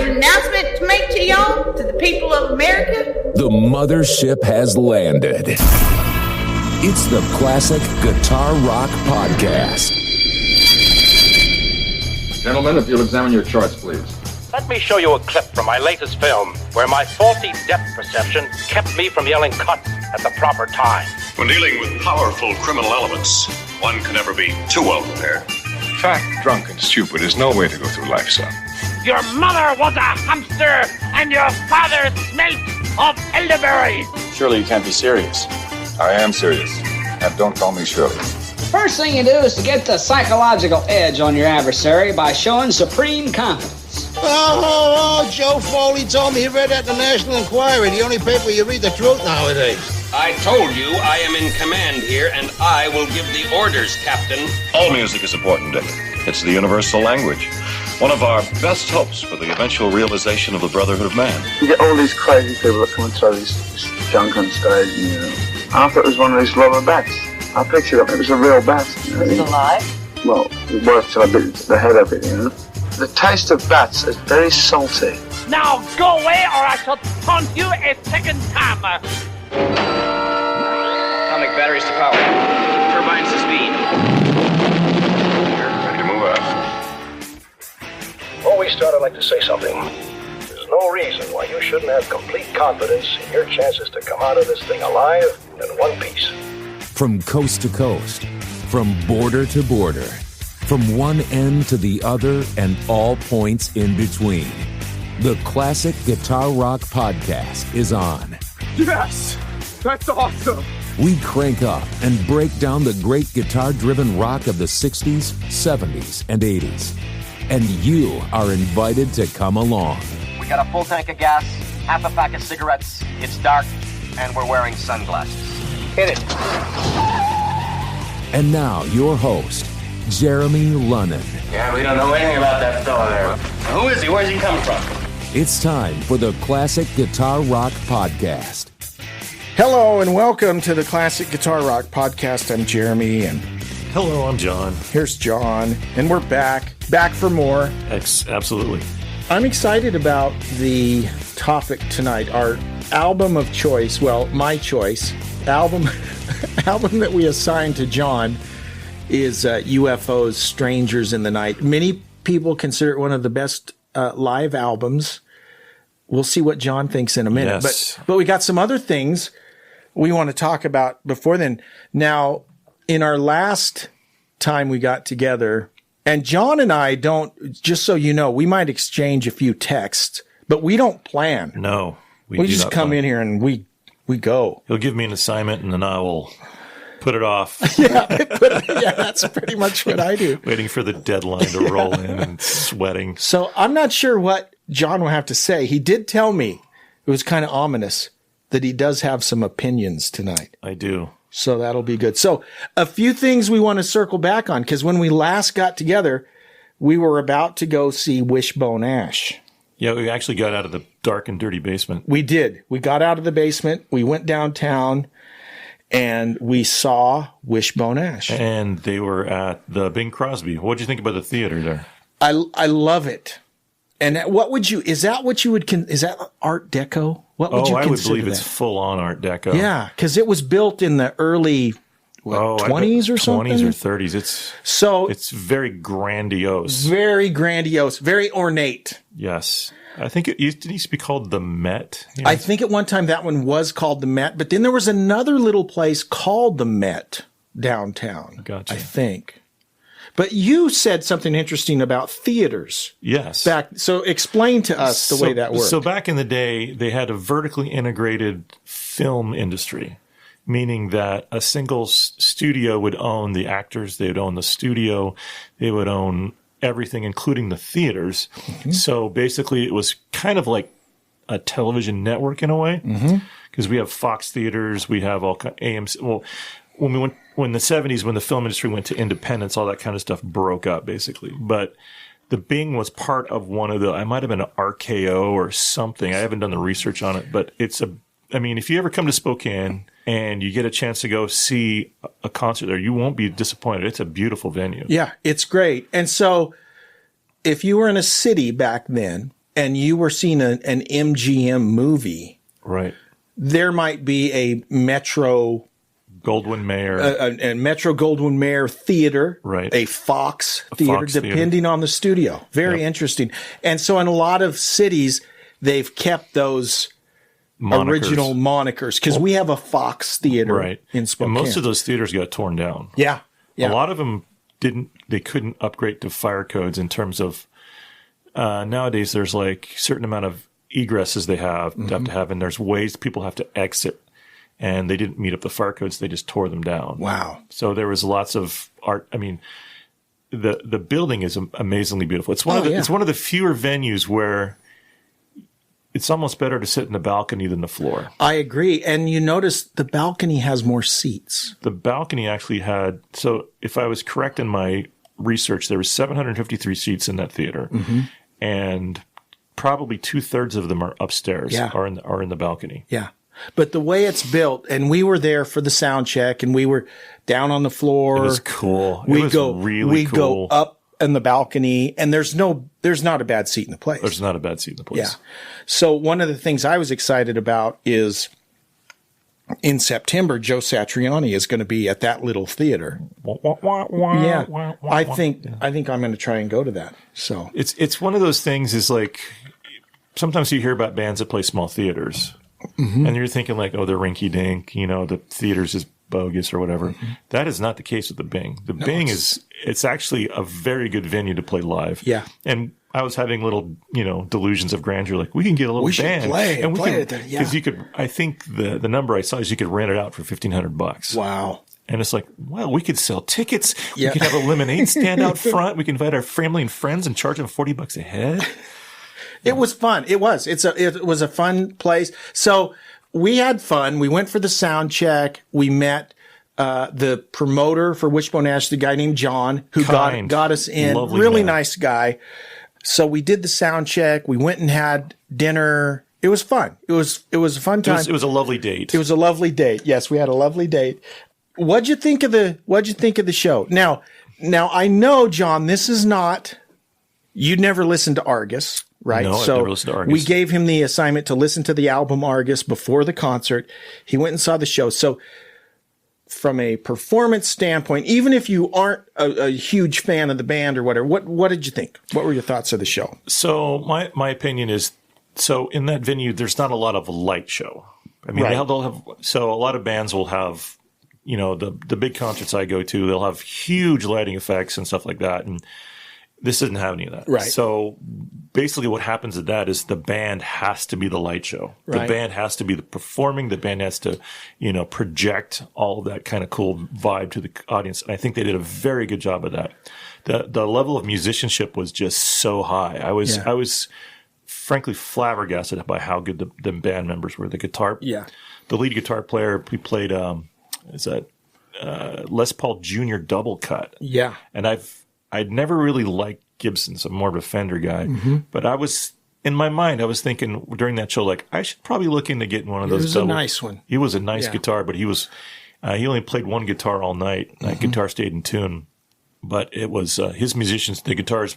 got an announcement to make to y'all, to the people of America. The mothership has landed. It's the Classic Guitar Rock Podcast. Gentlemen, if you'll examine your charts, please. Let me show you a clip from my latest film where my faulty depth perception kept me from yelling cut at the proper time. When dealing with powerful criminal elements, one can never be too well prepared. Fat, drunk, and stupid is no way to go through life, son. Your mother was a hamster and your father smelt of elderberries. Surely you can't be serious. I am serious. And don't call me Shirley. First thing you do is to get the psychological edge on your adversary by showing supreme confidence. Oh, Joe Foley told me he read that in the National Enquirer, the only paper you read the truth nowadays. I told you I am in command here, and I will give the orders, Captain. All music is important, Dick. It's the universal language. One of our best hopes for the eventual realization of the brotherhood of man. You get all these crazy people that come and throw this junk on stage, you know. I thought it was one of these rubber bats. I picked it up, it was a real bat. You know? Is it alive? Well, it was till I bit the head of it, you know. The taste of bats is very salty. Now go away or I shall taunt you a second time. Atomic batteries to power. Turbines to speed. You're ready to move out. Before we start, I'd like to say something. There's no reason why you shouldn't have complete confidence in your chances to come out of this thing alive and in one piece. From coast to coast, from border to border, from one end to the other and all points in between. The Classic Guitar Rock Podcast is on. Yes! That's awesome! We crank up and break down the great guitar-driven rock of the 60s, 70s, and 80s. And you are invited to come along. We got a full tank of gas, half a pack of cigarettes, it's dark, and we're wearing sunglasses. Hit it. And now, your host, Jeremy Lunnan. Yeah, we don't know anything about that fella there. Who is he? Where's he coming from? It's time for the Classic Guitar Rock Podcast. Hello and welcome to the Classic Guitar Rock Podcast. I'm Jeremy and... Hello, I'm John. Here's John. And we're back for more. Absolutely. I'm excited about the topic tonight. Our album of choice, well, my choice, album that we assigned to John is UFO's Strangers in the Night. Many people consider it one of the best live albums. We'll see what John thinks in a minute. Yes. But we got some other things we want to talk about before then. Now, in our last time we got together, and John and I don't, just so you know, we might exchange a few texts, but we don't plan. No. We just come in here and we go. He'll give me an assignment and then I will put it off. Yeah, that's pretty much what I do. Waiting for the deadline to roll in and sweating. So I'm not sure what John will have to say. He did tell me, it was kind of ominous, that he does have some opinions tonight. I do. So that'll be good. So a few things we want to circle back on, because when we last got together, we were about to go see Wishbone Ash. Yeah, we actually got out of the dark and dirty basement. We did. We got out of the basement. We went downtown. And we saw Wishbone Ash. And they were at the Bing Crosby. What did you think about the theater there? I love it. And what would you, is that what you would, is that Art Deco? What would you consider I would believe that? It's full on Art Deco. Yeah, because it was built in the early 20s or something? 20s or 30s. It's very grandiose. Very grandiose. Very ornate. Yes. I think it used to be called the Met. You know? I think at one time that one was called the Met, but then there was another little place called the Met downtown. Gotcha. I think. But you said something interesting about theaters. Yes. So explain to us the way that worked. So back in the day, they had a vertically integrated film industry, meaning that a single studio would own the actors, they would own the studio, they would own everything, including the theaters. Mm-hmm. So basically, it was kind of like a television network in a way, because we have Fox theaters, we have all AMC. Well, when the 70s, when the film industry went to independence, all that kind of stuff broke up, basically. But the Bing was part of one of the, I might have been an RKO or something. I haven't done the research on it, but if you ever come to Spokane and you get a chance to go see a concert there, you won't be disappointed. It's a beautiful venue. Yeah, it's great. And so if you were in a city back then, and you were seeing an MGM movie, right? There might be a Metro Goldwyn Mayer, a Metro Goldwyn Mayer theater, right? A Fox theater, depending on the studio. Very interesting. And so in a lot of cities, they've kept those original monikers because we have a Fox theater in Spokane. And most of those theaters got torn down. Yeah. A lot of them they couldn't upgrade to fire codes in terms of nowadays there's like certain amount of egresses they have to have, and there's ways people have to exit, and they didn't meet up the fire codes. They just tore them down. Wow. So there was lots of art. I mean, the building is amazingly beautiful. It's it's one of the fewer venues where it's almost better to sit in the balcony than the floor. I agree. And you notice the balcony has more seats. The balcony actually had, so if I was correct in my research, there were 753 seats in that theater. And probably 2/3 of them are upstairs, are in the balcony. Yeah. But the way it's built, and we were there for the sound check, and we were down on the floor. It was cool. We go up in the balcony, and there's not a bad seat in the place. There's not a bad seat in the place. Yeah. So one of the things I was excited about is in September, Joe Satriani is going to be at that little theater. Yeah. I think I'm going to try and go to that. So it's one of those things is like, sometimes you hear about bands that play small theaters and you're thinking like, oh, they're rinky dink, the theater's is bogus or whatever. That is not the case with the Bing. The Bing it's actually a very good venue to play live. Yeah. And I was having little, delusions of grandeur. Like we can get a little band and we can, because you could, I think the number I saw is you could rent it out for $1,500. Wow. And it's like, well, we could sell tickets. We could have a lemonade stand out front. We can invite our family and friends and charge them $40 a head. It was fun. It was. It was a fun place. So we had fun. We went for the sound check. We met the promoter for Wishbone Ash, the guy named John, who got us in. Lovely really man. Nice guy. So we did the sound check. We went and had dinner. It was fun. It was a fun time. It was a lovely date. It was a lovely date. Yes, we had a lovely date. What'd you think of the show? Now I know, John, this is not. You'd never listened to Argus. Right. No, so I've never listened to Argus. We gave him the assignment to listen to the album Argus before the concert. He went and saw the show. So from a performance standpoint, even if you aren't a huge fan of the band or whatever, what did you think? What were your thoughts of the show? So my opinion is, so in that venue, there's not a lot of light show. I mean, they'll have, so a lot of bands will have, the big concerts I go to, they'll have huge lighting effects and stuff like that. And this doesn't have any of that. Right. So basically what happens at that is the band has to be the light show. Right. The band has to be the performing. The band has to, project all of that kind of cool vibe to the audience. And I think they did a very good job of that. The level of musicianship was just so high. I was frankly flabbergasted by how good the band members were. The lead guitar player, he played, Les Paul Jr. double cut. Yeah. And I'd never really liked Gibson's. I'm more of a Fender guy. But in my mind, I was thinking during that show, like, I should probably look into getting one of those. It was a nice one. He was a nice guitar, but he only played one guitar all night. That guitar stayed in tune. But it was his musicians, the guitarist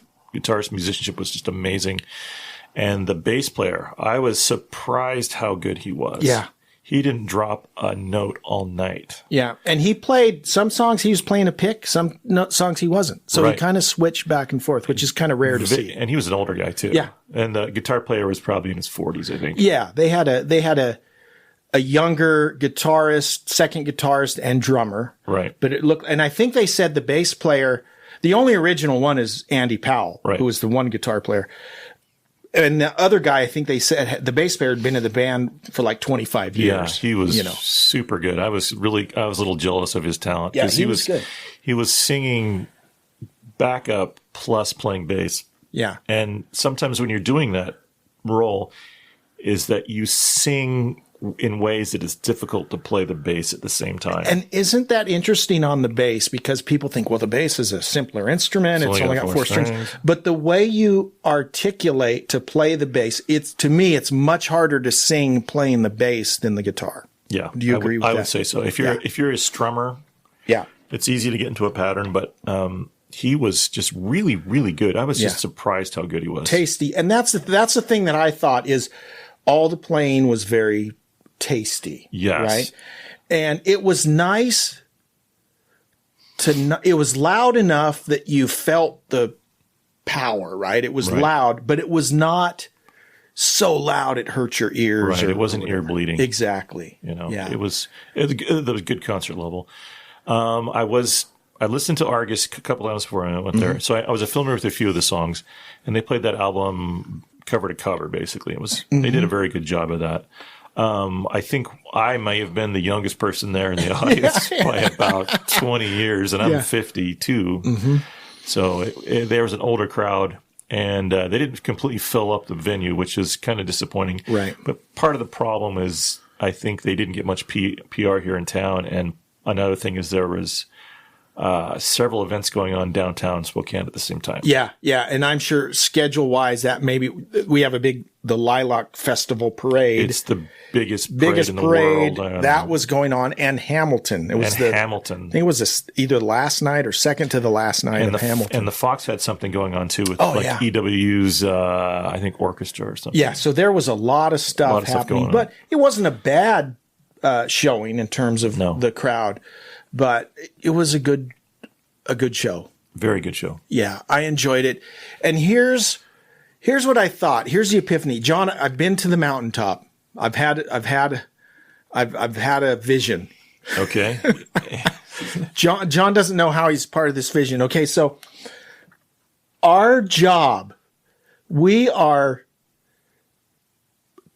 musicianship was just amazing. And the bass player, I was surprised how good he was. Yeah. He didn't drop a note all night. Yeah. And he played some songs, he was playing a pick, some songs he wasn't. So he kind of switched back and forth, which is kind of rare to see. And he was an older guy too. Yeah. And the guitar player was probably in his 40s, I think. Yeah. They had a younger guitarist, second guitarist, and drummer. Right. But it looked, and I think they said the bass player, the only original one is Andy Powell, who was the one guitar player. And the other guy, I think they said the bass player had been in the band for like 25 years. Yeah, he was super good. I was a little jealous of his talent. Yeah, he was good. He was singing backup plus playing bass. Yeah. And sometimes when you're doing that role is that you sing in ways that it's difficult to play the bass at the same time. And isn't that interesting on the bass? Because people think, well, the bass is a simpler instrument. It's only got 4 strings. But the way you articulate to play the bass, to me, it's much harder to sing playing the bass than the guitar. Yeah. Do you agree with that? I would say so. If you're a strummer, it's easy to get into a pattern. But he was just really, really good. I was just surprised how good he was. Tasty. And that's the thing that I thought is all the playing was very tasty. Yes. Right? And it was nice it was loud enough that you felt the power, right? It was loud, but it was not so loud it hurt your ears. Right. It wasn't ear bleeding. Exactly. It was good concert level. I listened to Argus a couple hours before I went there. So I was familiar with a few of the songs, and they played that album cover to cover, basically. They did a very good job of that. I think I may have been the youngest person there in the audience by about 20 years, and I'm 52. So there was an older crowd, and they didn't completely fill up the venue, which is kind of disappointing. Right. But part of the problem is I think they didn't get much PR here in town, and another thing is there was several events going on downtown Spokane at the same time. Yeah, and I'm sure schedule-wise that maybe we have the Lilac Festival Parade. It's the biggest parade in the world. That was going on, and Hamilton. Hamilton. I think it was either last night or second to the last night of Hamilton. And the Fox had something going on too with EW's, I think, orchestra or something. Yeah, so there was a lot of stuff happening, but it wasn't a bad showing in terms of the crowd. But it was a good show. Very good show. Yeah, I enjoyed it. And here's what I thought. Here's the epiphany, John. I've been to the mountaintop. I've had a vision. Okay. John doesn't know how he's part of this vision. Okay, so our job, we are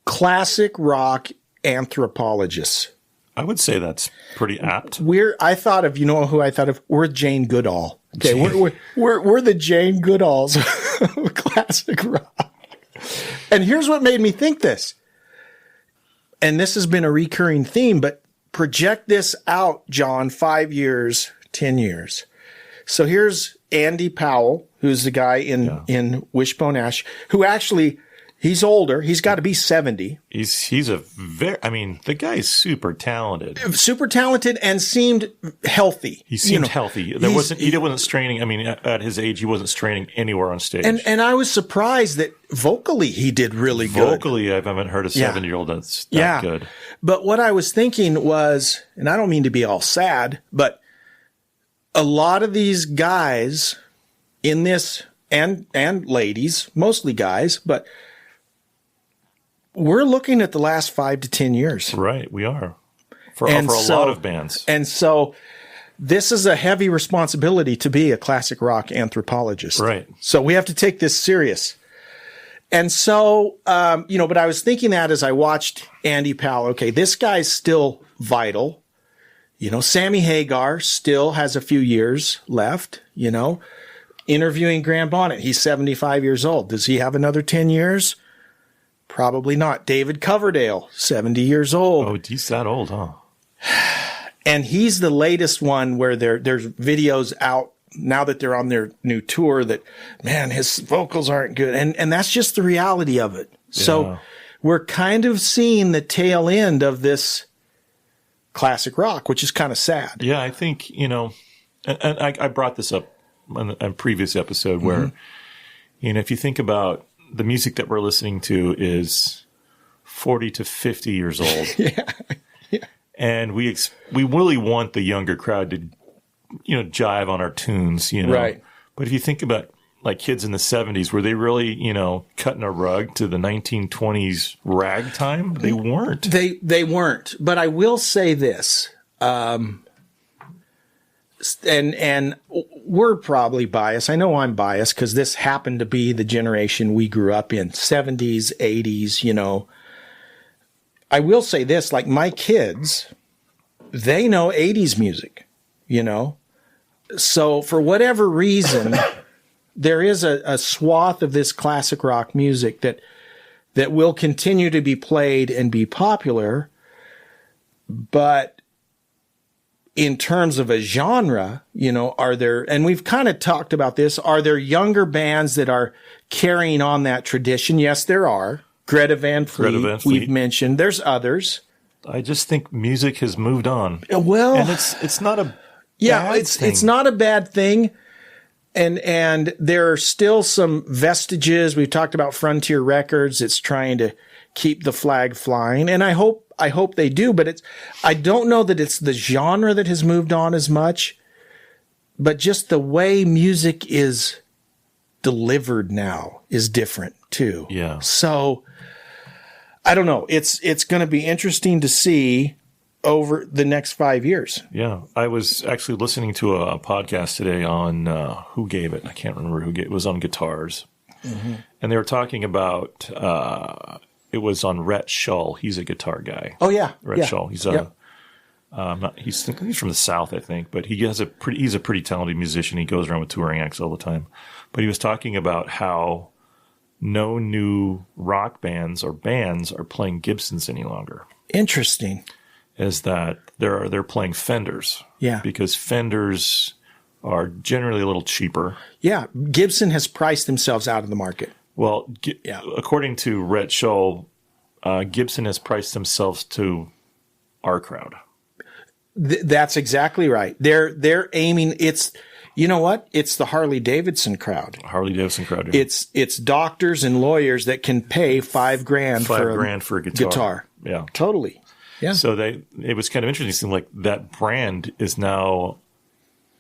classic rock anthropologists. I would say that's pretty apt. I thought of, you know who I thought of? We're Jane Goodall. Okay, we're the Jane Goodalls of classic rock. And here's what made me think this. And this has been a recurring theme, but project this out, John, 5 years, 10 years. So here's Andy Powell, who's the guy in Wishbone Ash, who actually, he's older. He's got to be 70. He's a the guy's super talented. Super talented and seemed healthy. He seemed healthy. He wasn't straining. I mean, at his age, he wasn't straining anywhere on stage. And I was surprised that vocally he did really good. Vocally, I haven't heard a 70-year-old that's that good. But what I was thinking was, and I don't mean to be all sad, but a lot of these guys in this, and ladies, mostly guys, but we're looking at the last 5 to 10 years. Right, we are. For a lot of bands. And so this is a heavy responsibility to be a classic rock anthropologist. Right. So we have to take this serious. And so, but I was thinking that as I watched Andy Powell, okay, this guy's still vital. Sammy Hagar still has a few years left, interviewing Graham Bonnet. He's 75 years old. Does he have another 10 years? Probably not. David Coverdale, 70 years old. Oh, he's that old, huh? And he's the latest one where there's videos out now that they're on their new tour that, man, his vocals aren't good. And that's just the reality of it. Yeah. So we're kind of seeing the tail end of this classic rock, which is kind of sad. Yeah, I think, and I brought this up on a previous episode where, if you think about the music that we're listening to is 40 to 50 years old. Yeah. And we really want the younger crowd to, jive on our tunes, Right. But if you think about like kids in the 70s, were they really, cutting a rug to the 1920s ragtime? They weren't. They weren't. But I will say this, and we're probably biased. I know I'm biased because this happened to be the generation we grew up in, 70s, 80s, I will say this, like my kids, they know 80s music, So for whatever reason, there is a swath of this classic rock music that will continue to be played and be popular. But in terms of a genre, are there, and we've kind of talked about this, are there younger bands that are carrying on that tradition? Yes, there are. Greta Van Fleet, we've mentioned. There's others. I just think music has moved on. Well, and it's not a bad thing. It's not a bad thing. And there are still some vestiges. We've talked about Frontier Records. It's trying to keep the flag flying. And I hope they do, but I don't know that it's the genre that has moved on as much, but just the way music is delivered now is different too. Yeah. So I don't know. It's going to be interesting to see over the next 5 years. Yeah. I was actually listening to a podcast today on who gave it. I can't remember who gave it. It was on guitars. Mm-hmm. And they were talking about it was on Rhett Shull. He's a guitar guy. Oh yeah. Rhett Shull. He's he's from the South, I think, but he's a pretty talented musician. He goes around with touring acts all the time. But he was talking about how no new rock bands or bands are playing Gibsons any longer. Interesting. Is that they're playing Fenders. Yeah. Because Fenders are generally a little cheaper. Yeah. Gibson has priced themselves out of the market. Well, according to Rhett Shull, Gibson has priced themselves to our crowd. That's exactly right. They're aiming. It's, you know what? It's the Harley Davidson crowd. Yeah. It's doctors and lawyers that can pay $5,000 for a guitar. Yeah, totally. Yeah. So it was kind of interesting. Like that brand is now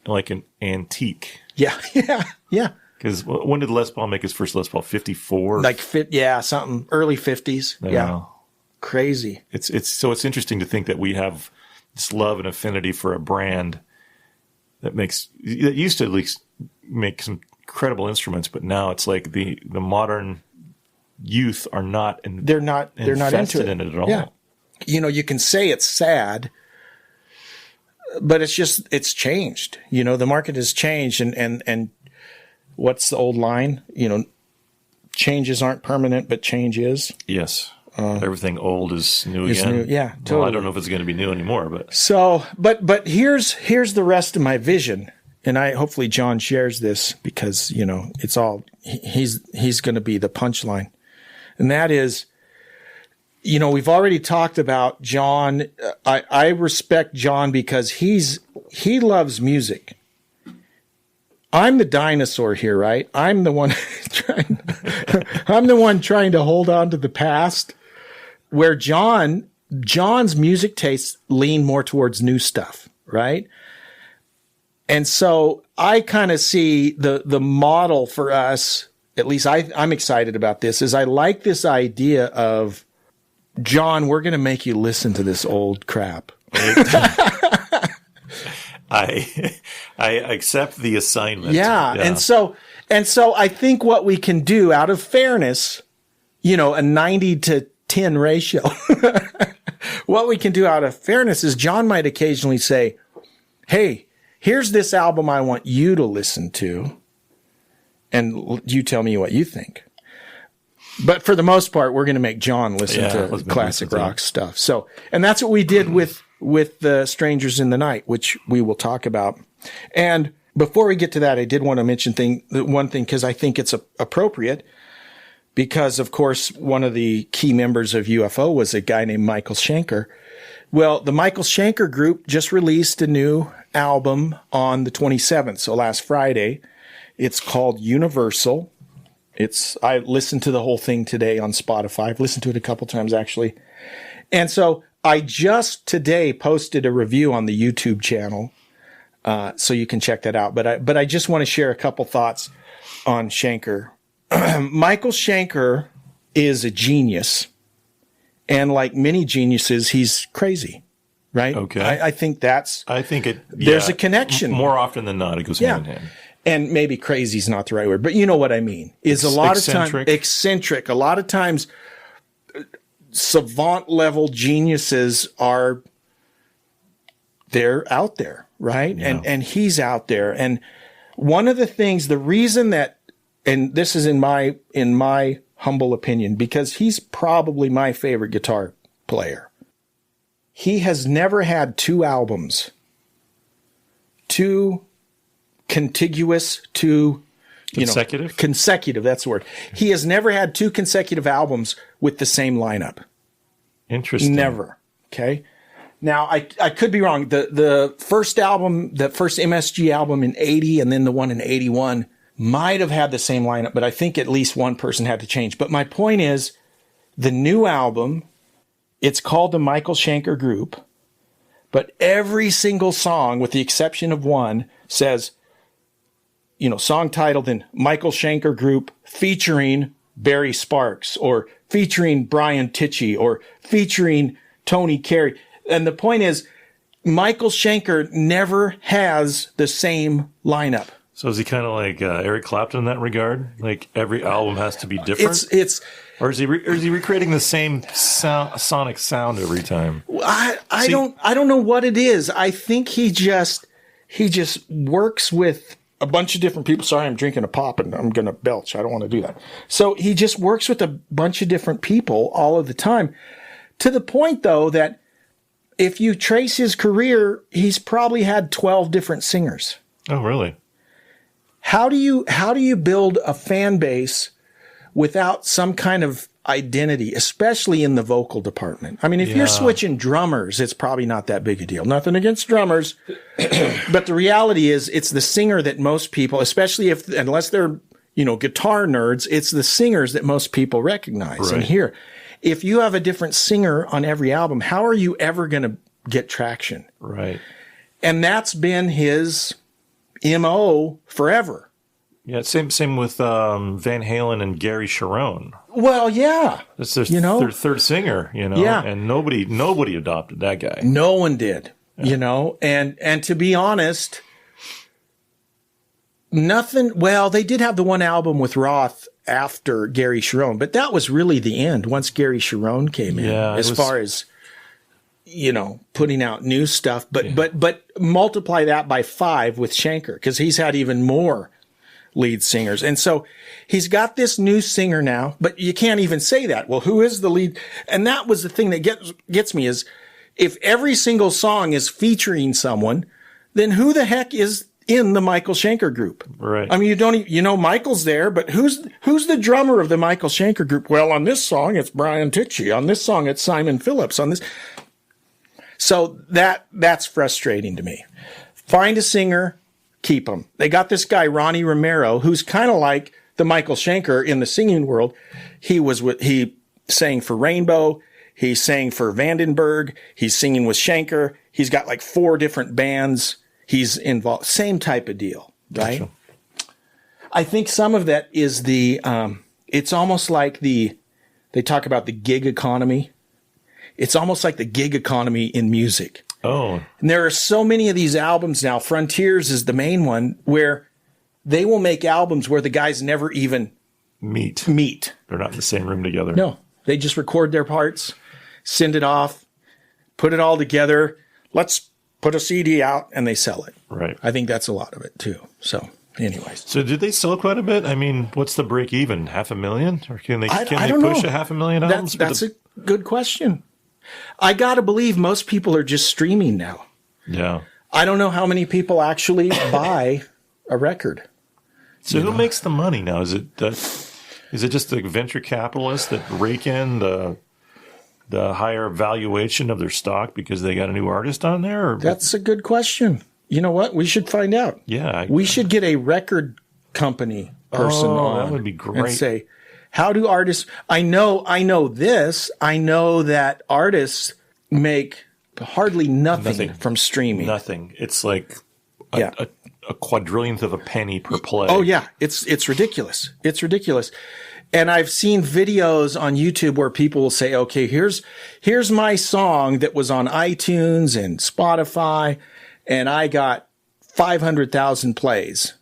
like an antique. Yeah. Yeah. Because when did Les Paul make his first Les Paul? 54? Something early 50s. Yeah. Crazy. It's interesting to think that we have this love and affinity for a brand that used to at least make some incredible instruments, but now it's like the modern youth are not they're not into it. In it at all. Yeah. You know, you can say it's sad, but it's changed. You know, the market has changed and what's the old line? You know, changes aren't permanent, but change is. Yes. Everything old is new again. New. Yeah, totally. Well, I don't know if it's going to be new anymore, but so, but here's the rest of my vision, and hopefully John shares this because you know it's all he's going to be the punchline, and that is, you know, we've already talked about John. I respect John because he loves music. I'm the dinosaur here, right? I'm the one trying to hold on to the past. Where John's music tastes lean more towards new stuff, right? And so I kind of see the model for us, at least I'm excited about this, is I like this idea of, John, we're going to make you listen to this old crap. I accept the assignment. Yeah. And so I think what we can do out of fairness, you know, a 90-10 ratio. What we can do out of fairness is John might occasionally say, hey, here's this album I want you to listen to, and you tell me what you think. But for the most part, we're going to make John listen to classic rock stuff. So, and that's what we did with the Strangers in the Night, which we will talk about. And before we get to that, I did want to mention one thing because I think it's appropriate. Because, of course, one of the key members of UFO was a guy named Michael Schenker. Well, the Michael Schenker group just released a new album on the 27th, so last Friday. It's called Universal. I listened to the whole thing today on Spotify. I've listened to it a couple times, actually. And so I just today posted a review on the YouTube channel, so you can check that out. But I just want to share a couple thoughts on Schenker. Michael Schenker is a genius, and like many geniuses, he's crazy, right? Okay. I think there's a connection. More often than not, it goes hand in hand. And maybe crazy is not the right word, but you know what I mean. Is a lot of times eccentric. A lot of times, savant level geniuses they're out there, right? Yeah. And he's out there. And one of the things, the reason that. And this is in my humble opinion, because he's probably my favorite guitar player. He has never had two albums, two contiguous, consecutive, that's the word. He has never had two consecutive albums with the same lineup. Interesting. Never. Okay. Now, I could be wrong. The first album, the first MSG album in 80 and then the one in 81 might have had the same lineup, but I think at least one person had to change. But my point is, the new album, it's called the Michael Schenker Group, but every single song, with the exception of one, says, song titled in Michael Schenker Group featuring Barry Sparks or featuring Brian Tichy or featuring Tony Carey. And the point is, Michael Schenker never has the same lineup. So is he kind of like Eric Clapton in that regard? Like every album has to be different? Or is he recreating the same sonic sound every time? I don't know what it is. I think he just works with a bunch of different people. Sorry, I'm drinking a pop and I'm going to belch. I don't want to do that. So he just works with a bunch of different people all of the time, to the point though that if you trace his career, he's probably had 12 different singers. Oh, really? How do you build a fan base without some kind of identity, especially in the vocal department? I mean, if you're switching drummers, it's probably not that big a deal. Nothing against drummers, but the reality is it's the singer that most people, especially unless they're, guitar nerds, it's the singers that most people recognize right. and hear. If you have a different singer on every album, how are you ever going to get traction? Right. And that's been his MO forever. Yeah, same with Van Halen and Gary Sharon. Well, yeah. That's their third singer, Yeah. And nobody adopted that guy. No one did, and to be honest, they did have the one album with Roth after Gary Sharon, but that was really the end once Gary Sharon came in, far as, putting out new stuff, but multiply that by 5 with Schenker, because he's had even more lead singers. And so he's got this new singer now, but you can't even say that. Well, who is the lead? And that was the thing that gets me is if every single song is featuring someone, then who the heck is in the Michael Schenker Group? Right. I mean, you don't even, Michael's there, but who's the drummer of the Michael Schenker Group? Well, on this song, it's Brian Tichy. On this song, it's Simon Phillips. On this. So that's frustrating to me. Find a singer, keep him. They got this guy, Ronnie Romero, who's kind of like the Michael Schenker in the singing world. He sang for Rainbow. He sang for Vandenberg. He's singing with Schenker. He's got like 4 different bands. He's involved. Same type of deal, right? Gotcha. I think some of that is it's almost like they talk about the gig economy. It's almost like the gig economy in music. Oh. And there are so many of these albums now. Frontiers is the main one, where they will make albums where the guys never even meet. They're not in the same room together. No. They just record their parts, send it off, put it all together. Let's put a CD out, and they sell it. Right. I think that's a lot of it, too. So, anyways. So, did they sell quite a bit? I mean, what's the break even? 500,000? Or can they push 500,000 albums? That's a good question. I got to believe most people are just streaming now. Yeah. I don't know how many people actually buy a record. So, who makes the money now? Is it just the venture capitalists that rake in the higher valuation of their stock because they got a new artist on there? Or? That's a good question. You know what? We should find out. Yeah. We should get a record company person on. That would be great. And say, how do artists, I know this. I know that artists make hardly nothing from streaming. Nothing. It's like a quadrillionth of a penny per play. Oh yeah. It's ridiculous. It's ridiculous. And I've seen videos on YouTube where people will say, okay, here's my song that was on iTunes and Spotify, and I got 500,000 plays.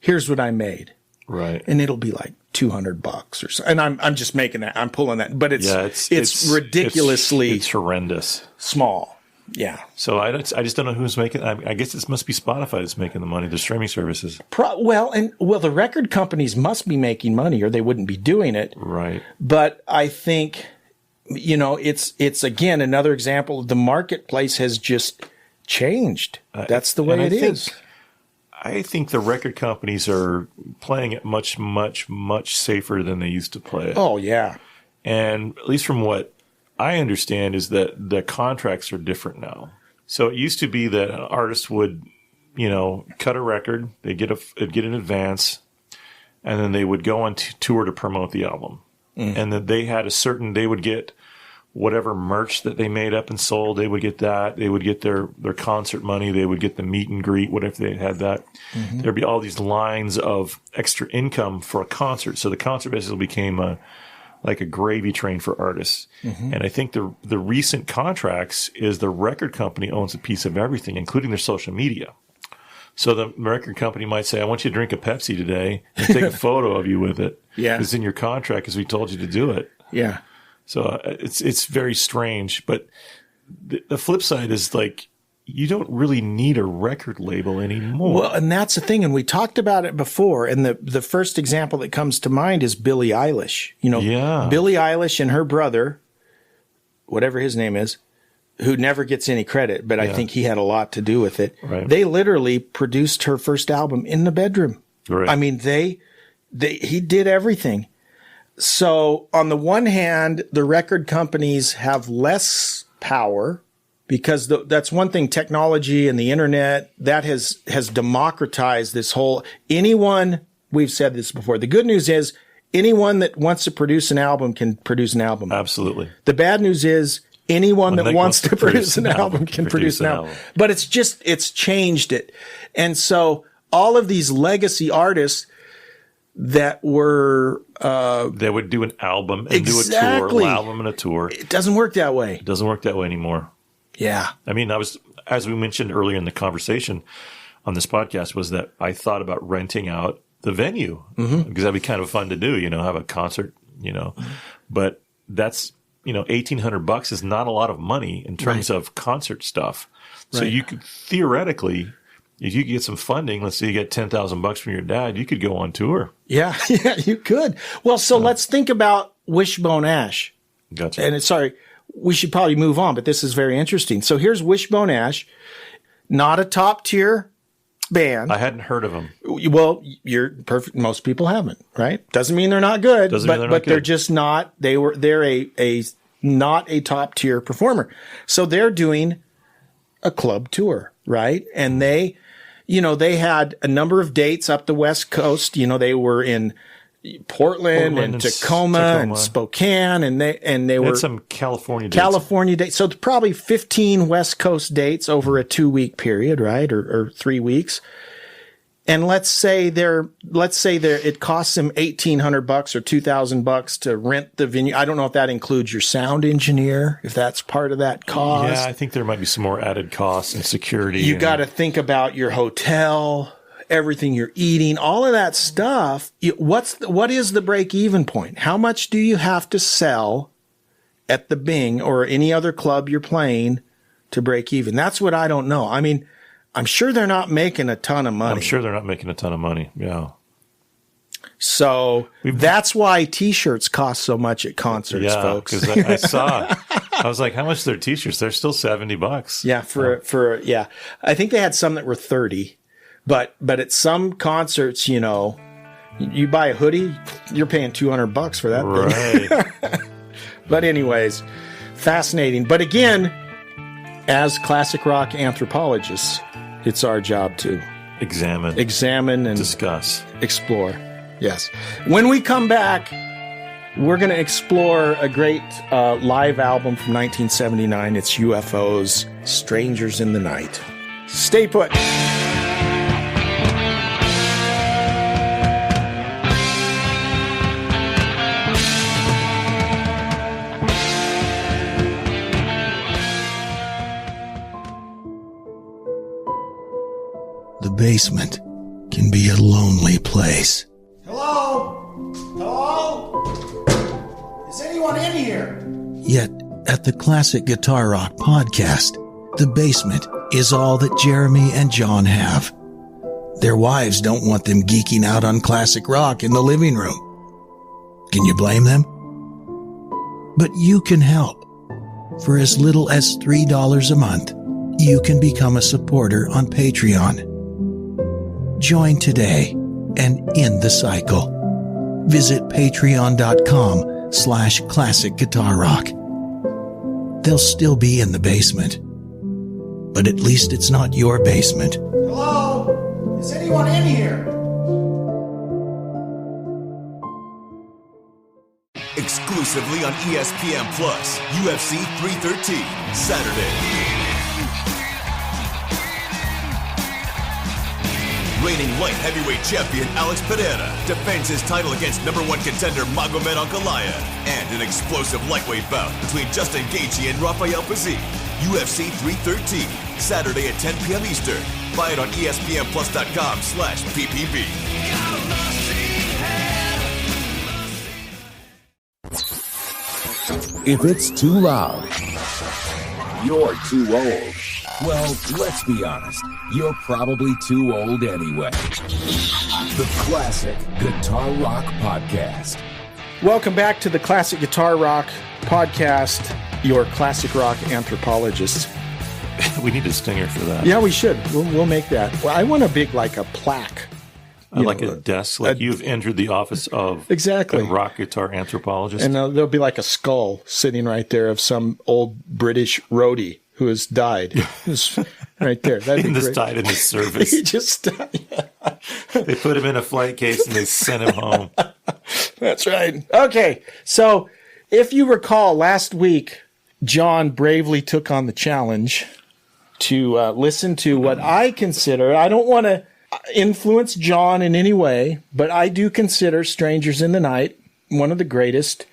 Here's what I made. Right. And it'll be like $200 or so. And I'm just making that. I'm pulling that. But it's ridiculously it's horrendous. Small. Yeah. So I just don't know who's making. I guess it must be Spotify that's making the money. The streaming services. The record companies must be making money, or they wouldn't be doing it. Right. But I think, it's again another example. The marketplace has just changed. That's the way it is. I think the record companies are playing it much, much, much safer than they used to play it. Oh yeah. And at least from what I understand is that the contracts are different now. So it used to be that an artist would, cut a record, they'd get an advance, and then they would go on tour to promote the album. And that they had they would get whatever merch that they made up and sold, they would get that. They would get their concert money. They would get the meet and greet, whatever they had that. Mm-hmm. There'd be all these lines of extra income for a concert. So the concert basically became like a gravy train for artists. Mm-hmm. And I think the recent contracts is the record company owns a piece of everything, including their social media. So the record company might say, I want you to drink a Pepsi today and take a photo of you with it. Yeah. It's in your contract because we told you to do it. Yeah. So it's very strange. But the flip side is like, you don't really need a record label anymore. Well, and that's the thing. And we talked about it before. And the first example that comes to mind is Billie Eilish. Billie Eilish and her brother, whatever his name is, who never gets any credit, but I think he had a lot to do with it. Right. They literally produced her first album in the bedroom. Right. I mean, he did everything. So on the one hand, the record companies have less power because that's one thing, technology and the internet, that has democratized this whole, we've said this before. The good news is anyone that wants to produce an album can produce an album. Absolutely. The bad news is anyone that wants to produce an album can produce an album. But it's changed it. And so all of these legacy artists that were they would do an album and do a tour, an album and a tour. It doesn't work that way. It doesn't work that way anymore. Yeah. I mean, as we mentioned earlier in the conversation on this podcast, was that I thought about renting out the venue because that'd be kind of fun to do, have a concert, but that's, $1,800 is not a lot of money in terms of concert stuff. So you could theoretically, if you could get some funding, let's say you get $10,000 from your dad, you could go on tour. Yeah, you could. Well, so let's think about Wishbone Ash. Gotcha. And we should probably move on, but this is very interesting. So here's Wishbone Ash, not a top tier band. I hadn't heard of them. Well, you're perfect. Most people haven't, right? Doesn't mean they're not good, but they're just not. They're a not a top tier performer. So they're doing a club tour, right? And they had a number of dates up the West Coast. They were in Portland and Tacoma and Spokane, and they were some California dates. So probably 15 West Coast dates over a 2-week period, right, or 3 weeks. And let's say it costs them $1,800 or $2,000 to rent the venue. I don't know if that includes your sound engineer, if that's part of that cost. Yeah, I think there might be some more added costs and security. You got to think about your hotel, everything you're eating, all of that stuff. What is the break-even point? How much do you have to sell at the Bing or any other club you're playing to break even? That's what I don't know. I mean, I'm sure they're not making a ton of money. Yeah. So that's why T-shirts cost so much at concerts, folks. Yeah, because I was like, how much are their T-shirts? They're still $70. Yeah, I think they had some that were $30. But at some concerts, you buy a hoodie, you're paying $200 for that thing. But anyways, fascinating. But again, as classic rock anthropologists, it's our job to examine and discuss, explore. Yes. When we come back, we're going to explore a great live album from 1979. It's UFO's Strangers in the Night. Stay put. The basement can be a lonely place. Hello? Is anyone in here? Yet, at the Classic Guitar Rock podcast, the basement is all that Jeremy and John have. Their wives don't want them geeking out on classic rock in the living room. Can you blame them? But you can help. For as little as $3 a month, you can become a supporter on Patreon. Join today and end the cycle. Visit patreon.com/classicguitarrock. they'll still be in the basement. But at least it's not your basement. Hello? Is anyone in here? Exclusively on ESPN Plus, UFC 313, Saturday. Reigning light heavyweight champion Alex Pereira defends his title against number 1 contender Magomed Ankalaev, and an explosive lightweight bout between Justin Gaethje and Rafael Pazzi. UFC 313, Saturday at 10 p.m. Eastern. Buy it on ESPNplus.com/PPV. If it's too loud, you're too old. Well, let's be honest. You're probably too old anyway. The Classic Guitar Rock Podcast. Welcome back to the Classic Guitar Rock Podcast, your classic rock anthropologist. We need a stinger for that. Yeah, we should. We'll make that. Well, I want a big, like a plaque. Like a desk, like you've entered the office of exactly a rock guitar anthropologist. And there'll be like a skull sitting right there of some old British roadie who has died. Who's right there. That'd be just great. died in his service. He just died. Yeah. They put him in a flight case and they sent him home. That's right. Okay, so if you recall, last week, John bravely took on the challenge to listen to what I consider, I don't want to influence John in any way, but I do consider Strangers in the Night one of the greatest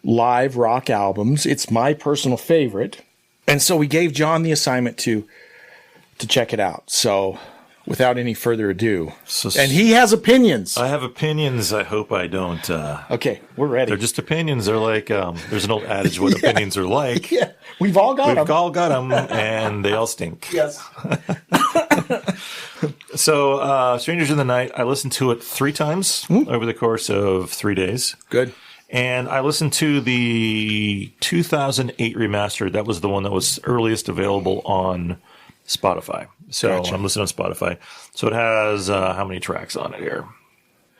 live rock albums. It's my personal favorite. And so we gave John the assignment to check it out. So without any further ado, and he has opinions. I have opinions. I hope I don't. Okay, we're ready. They're just opinions. They're like, there's an old adage what opinions are like. Yeah, we've all got them. We've all got them, and they all stink. Yes. So, Strangers in the Night, I listened to it 3 times over the course of 3 days. Good. And I listened to the 2008 remastered. That was the one that was earliest available on Spotify. So Gotcha. I'm listening on Spotify. So it has how many tracks on it here?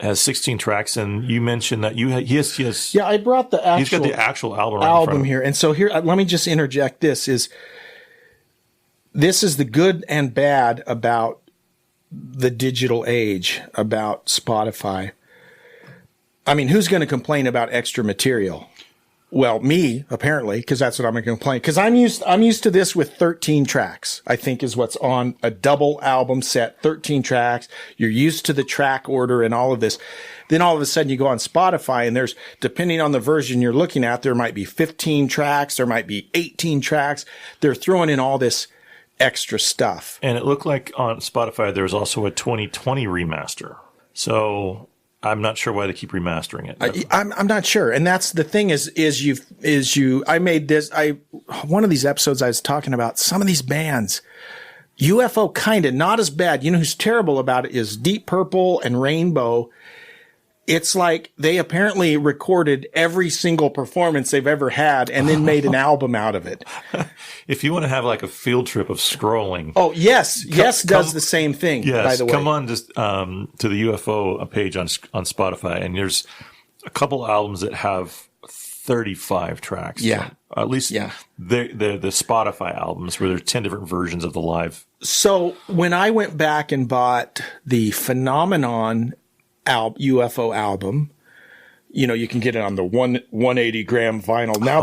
It has 16 tracks, and you mentioned that he has. Yeah, I brought the actual. He's got the actual album right in front of him. here, and so here, let me just interject. This is the good and bad about the digital age, about Spotify. I mean, who's going to complain about extra material? Well, me, apparently, because that's what I'm going to complain. Because I'm used to this with 13 tracks, I think is what's on a double album set, 13 tracks. You're used to the track order and all of this. Then all of a sudden you go on Spotify and there's, depending on the version you're looking at, there might be 15 tracks, there might be 18 tracks. They're throwing in all this extra stuff. And it looked like on Spotify there was also a 2020 remaster. So I'm not sure why they keep remastering it. I'm not sure. And that's the thing I made this, one of these episodes I was talking about some of these bands, UFO kind of not as bad. You know who's terrible about it is Deep Purple and Rainbow. It's like they apparently recorded every single performance they've ever had and then made an album out of it. If you want to have like a field trip of scrolling. Oh, yes. Yes does the same thing, yes, by the way. Come on just to the UFO page on Spotify, and there's a couple albums that have 35 tracks. Yeah. At least the Spotify albums where there's 10 different versions of the live. So when I went back and bought the Phenomenon UFO album, you know, you can get it on the 180 gram vinyl. Now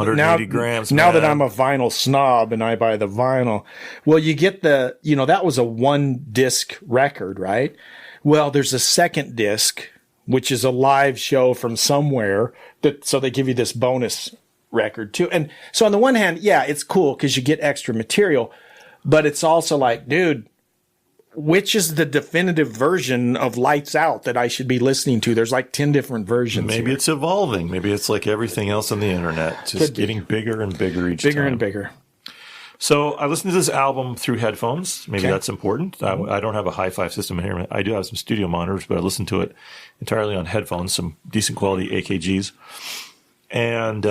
that I'm a vinyl snob and I buy the vinyl, well, you get that was a 1 disc record, right? Well, there's a second disc, which is a live show from somewhere so they give you this bonus record too. And so on the one hand, yeah, it's cool because you get extra material, but it's also like, dude, which is the definitive version of Lights Out that I should be listening to? There's like 10 different versions. Maybe it's evolving. Maybe it's like everything else on the internet, just getting bigger and bigger each time. Bigger and bigger. So I listened to this album through headphones. Maybe that's important. I don't have a hi-fi system in here. I do have some studio monitors, but I listened to it entirely on headphones, some decent quality AKGs. And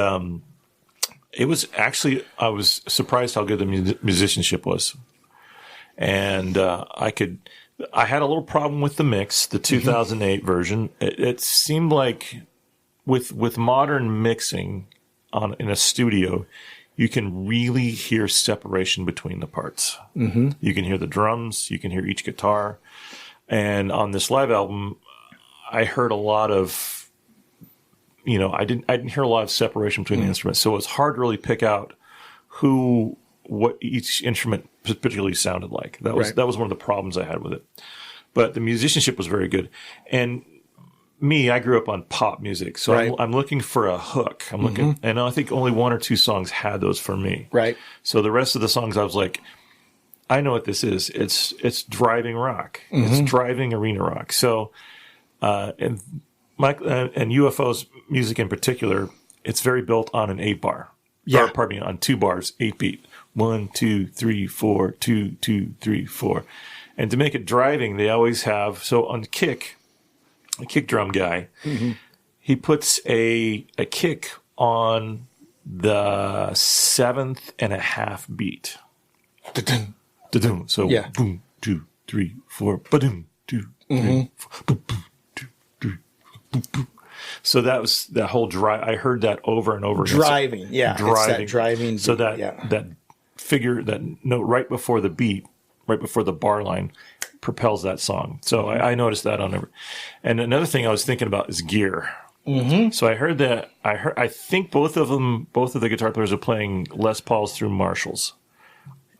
it was actually, I was surprised how good the musicianship was. And I had a little problem with the mix, the 2008 version. It seemed like with modern mixing in a studio, you can really hear separation between the parts. Mm-hmm. You can hear the drums, you can hear each guitar. And on this live album, I heard a lot of, I didn't hear a lot of separation between the instruments. So it's hard to really pick out what each instrument particularly sounded like. That was one of the problems I had with it. But the musicianship was very good. And I grew up on pop music, so I'm looking for a hook. I'm looking, and I think only one or two songs had those for me. Right. So the rest of the songs, I was like, I know what this is. It's driving rock. It's driving arena rock. So, and UFO's music in particular, it's very built on an 8-bar. Yeah. Or, pardon me, on 2 bars, 8-beat. 1, 2, 3, 4, 2, 2, 3, 4. And to make it driving, they always have, so on the kick, a kick drum guy, he puts a kick on the 7.5 beat. Da-dum, da-dum. So boom, 2, 3, 4, ba-dum, 2, 3, 4, boom, boom, 2, 3, boom, boom. So that was that whole drive. I heard that over and over again. Driving, yeah. Driving. It's that driving. So that figure, that note right before the beat, right before the bar line, propels that song. So I noticed that on every. And another thing I was thinking about is gear. Mm-hmm. So I heard that. I think both of the guitar players are playing Les Pauls through Marshalls.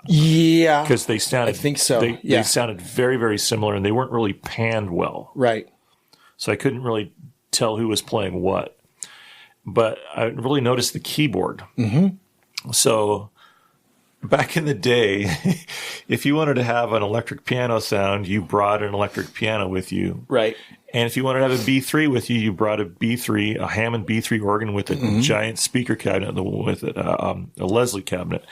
Yeah, because they sounded. I think so. They sounded very, very similar, and they weren't really panned well. Right. So I couldn't really tell who was playing what. But I really noticed the keyboard. Mm-hmm. So back in the day, if you wanted to have an electric piano sound, you brought an electric piano with you. Right. And if you wanted to have a B3 with you, you brought a B3, a Hammond B3 organ with a giant speaker cabinet with it, a Leslie cabinet.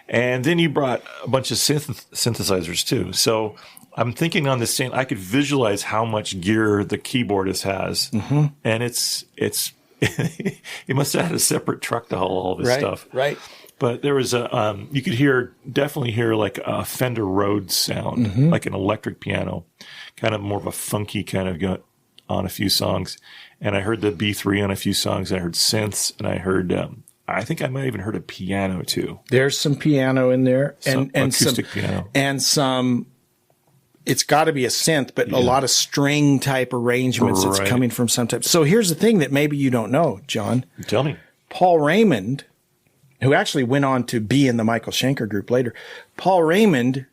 And then you brought a bunch of synthesizers too. So I'm thinking on this scene, I could visualize how much gear the keyboardist has. Mm-hmm. And it's he must have had a separate truck to haul all this stuff. Right. But there was you could definitely hear like a Fender Rhodes sound, like an electric piano, kind of more of a funky kind of on a few songs. And I heard the B3 on a few songs. I heard synths, and I heard, I think I might have even heard a piano too. There's some piano in there, and acoustic piano, and some. It's got to be a synth, but a lot of string type arrangements that's coming from some type. So here's the thing that maybe you don't know, John. Tell me. Paul Raymond, who actually went on to be in the Michael Schenker group later. Paul Raymond,